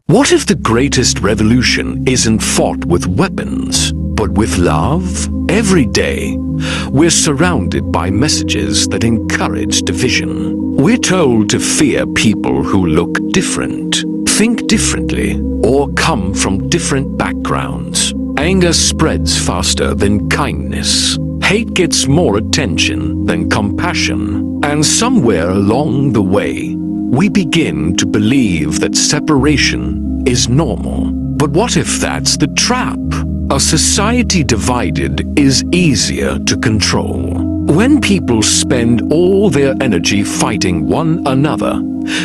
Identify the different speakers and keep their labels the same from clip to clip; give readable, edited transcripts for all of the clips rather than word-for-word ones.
Speaker 1: What if the greatest revolution isn't fought with weapons, but with love? Every day, we're surrounded by messages that encourage division. We're told to fear people who look different, think differently, or come from different backgrounds. Anger spreads faster than kindness. Hate gets more attention than compassion. And somewhere along the way, we begin to believe that separation is normal. But what if that's the trap? A society divided is easier to control. When people spend all their energy fighting one another,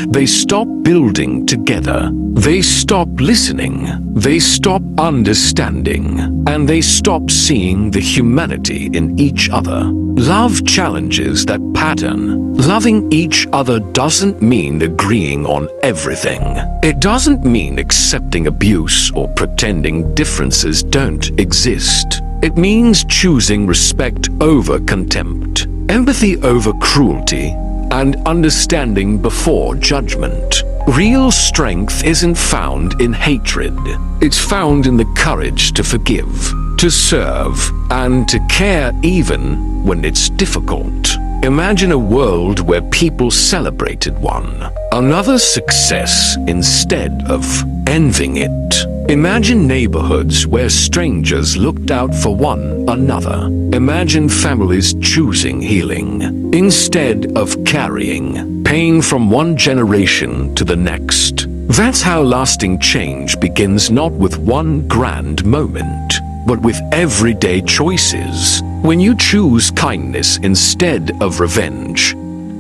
Speaker 1: they stop building together. They stop listening. They stop understanding. And they stop seeing the humanity in each other. Love challenges that pattern. Loving each other doesn't mean agreeing on everything. It doesn't mean accepting abuse or pretending differences don't exist. It means choosing respect over contempt, empathy over cruelty, and understanding before judgment. Real strength isn't found in hatred. It's found in the courage to forgive, to serve, and to care even when it's difficult. Imagine a world where people celebrated one another's success instead of envying it. Imagine neighborhoods where strangers looked out for one another. Imagine families choosing healing instead of carrying pain from one generation to the next. That's how lasting change begins, not with one grand moment, but with everyday choices. When you choose kindness instead of revenge,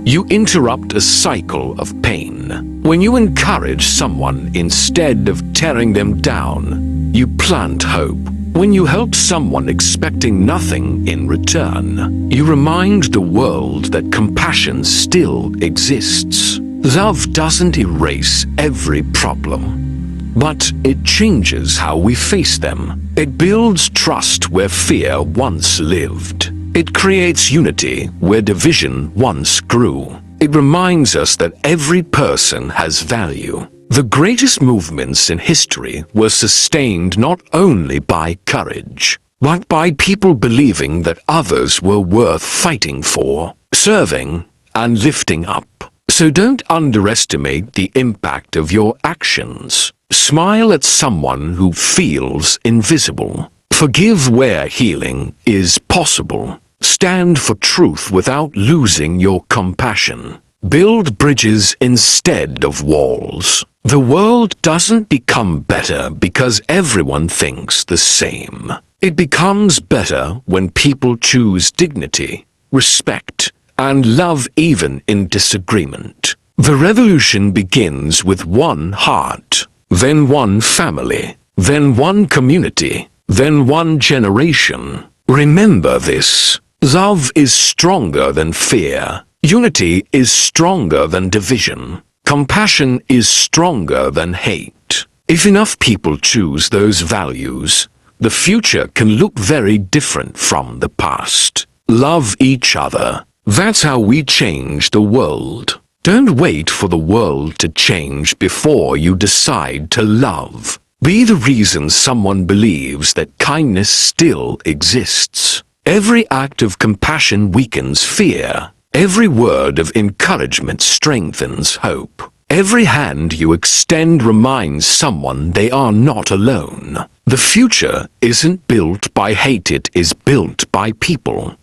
Speaker 1: you interrupt a cycle of pain. When you encourage someone instead of tearing them down, you plant hope. When you help someone expecting nothing in return, you remind the world that compassion still exists. Love doesn't erase every problem, but it changes how we face them. It builds trust where fear once lived. It creates unity where division once grew. It reminds us that every person has value. The greatest movements in history were sustained not only by courage, but by people believing that others were worth fighting for, serving, and lifting up. So don't underestimate the impact of your actions. Smile at someone who feels invisible. Forgive where healing is possible. Stand for truth without losing your compassion. Build bridges instead of walls. The world doesn't become better because everyone thinks the same. It becomes better when people choose dignity, respect, and love even in disagreement. The revolution begins with one heart, then one family, then one community, then one generation. Remember this. Love is stronger than fear. Unity is stronger than division. Compassion is stronger than hate. If enough people choose those values, the future can look very different from the past. Love each other. That's how we change the world. Don't wait for the world to change before you decide to love. Be the reason someone believes that kindness still exists. Every act of compassion weakens fear. Every word of encouragement strengthens hope. Every hand you extend reminds someone they are not alone. The future isn't built by hate, it is built by people.